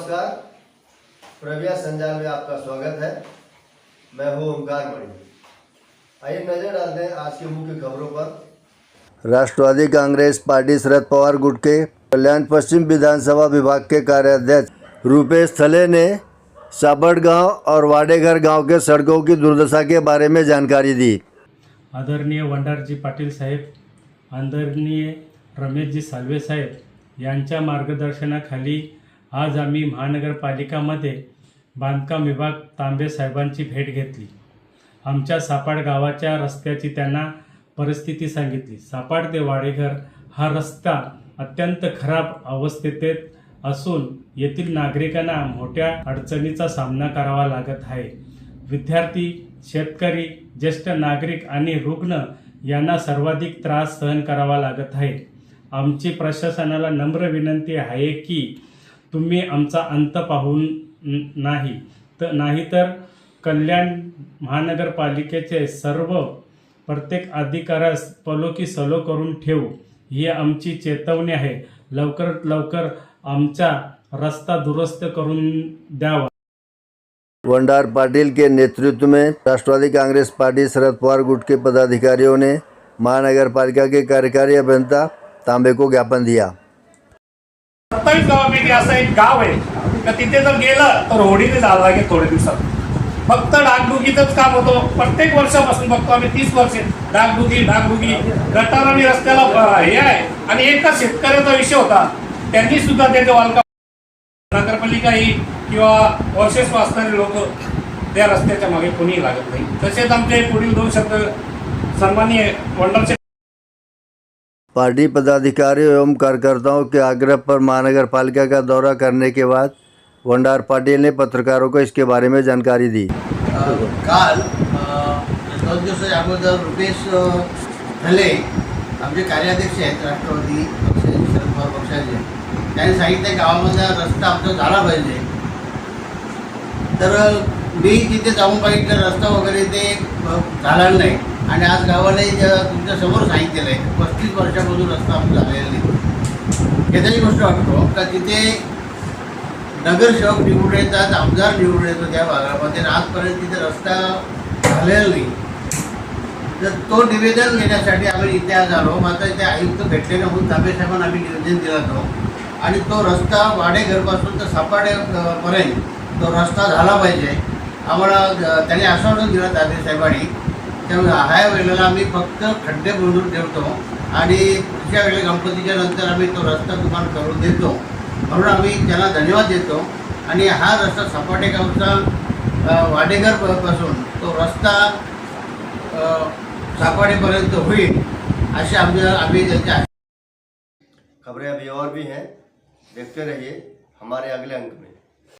नमस्कार, प्रव्या संजाल में आपका स्वागत है। मैं हूं ओमकार मणि। आइए नजर डालते हैं आज की मुख्य खबरों पर। राष्ट्रवादी कांग्रेस पार्टी शरद पवार गुट के कल्याण पश्चिम विधानसभा विभाग के कार्याध्यक्ष रूपेश थले ने सापड़गांव और वाडेघर गांव के सड़कों की दुर्दशा के बारे में जानकारी दी। आदरणीय वंडारजी पाटील साहेब, आदरणीय रमेशजी सालवे साहेब यांच्या मार्गदर्शनाखाली आज आम्ही महानगरपालिकामध्ये बांधकाम विभाग तांबे साहेबांची भेट घेतली। आमच्या सापाड गावाच्या रस्त्याची त्यांना परिस्थिती सांगितली। सापाड ते वाडेघर हा रस्ता अत्यंत खराब अवस्थेत असून येथील नागरिकांना मोठ्या अडचणीचा सामना करावा लागत आहे। विद्यार्थी, शेतकरी, ज्येष्ठ नागरिक आणि रुग्ण यांना सर्वाधिक त्रास सहन करावा लागत आहे। आमची प्रशासनाला नम्र विनंती आहे की तुम्ही आमचा अंत पाहून नाही तर कल्याण महानगरपालिकेचे सर्व प्रत्येक अधिकाऱ्यास पलोकी सलो करून ठेवू ही आमची चेतावणी आहे। लवकरात लवकर आमचा रस्ता दुरुस्त करून द्यावा। वंडार पाटिल के नेतृत्व में राष्ट्रवादी कांग्रेस पार्टी शरद पवार गुट के पदाधिकारियों ने महानगरपालिका के कार्यकारी अभियंता तांबे को ज्ञापन दिया। 27 गावापैकी असं एक गाव आहे तर तिथे जर गेलं तर होडीने जावं लागेल थोडे दिवसात। फक्त डागडुगीचंच काम होतं। प्रत्येक वर्षापासून बघतो आम्ही 30 वर्षे डागडुगी गटार आणि रस्त्याला हे आहे। आणि एकच शेतकऱ्याचा विषय होता, त्यांनी सुद्धा त्याचे वालका नगरपालिका ही किंवा वर्षस्व असणारे लोक त्या रस्त्याच्या मागे कोणी लागत नाही। तसेच आमचे पुढील 2 शब्द सन्माननीय वंडरचे पार्टी पदाधिकारियों एवं कार्यकर्ताओं के आग्रह पर महानगरपालिका का दौरा करने के बाद वंडार पाटिल ने पत्रकारों को इसके बारे में जानकारी दी। काल 2 दिवस अगोदर रुपेश थले आमचे कार्याध्यक्ष आहेत राष्ट्रवादी शरद पवार पक्षाचे, त्यांनी सांगितलं गावामध्ये रस्ता आमचा झाला पाहिजे। तर मी तिथे जाऊन बघितलं रस्ता वगैरे ते झाला नाही आणि आज गावाला तुमच्या समोर सांगितलेलं आहे 35 वर्षापासून रस्ता आमचा झालेला नाही। याची गोष्ट वाटतो का तिथे नगरसेवक निवडून येतात, आमदार निवडून येतो त्या भागामध्ये, आजपर्यंत तिथे रस्ता झालेला नाही। तर तो निवेदन घेण्यासाठी आम्ही इथे आज आलो। मात्र इथे आयुक्त भेटले म्हणून तांबे साहेबांना आम्ही निवेदन दिलं होतं आणि तो रस्ता वाडेघरपासून तर सापाड्यापर्यंत तो रस्ता झाला पाहिजे आम्हाला त्यांनी आश्वासन दिलं तांबे साहेबांनी। त्यामुळे ह्या वेळेला आम्ही फक्त खड्डे बुजवून ठेवतो आणि पुढच्या वेळेला गणपतीच्या नंतर आम्ही तो रस्ता तुम्हाला करून देतो म्हणून आम्ही त्यांना धन्यवाद देतो। आणि हा रस्ता सपाटे गावचा वाडेघरपासून तो रस्ता सापाडेपर्यंत होईल अशी आम्ही त्यांच्या। खबरें अभी और भी हैं, देखते रहिए हमारे अगले अंक में।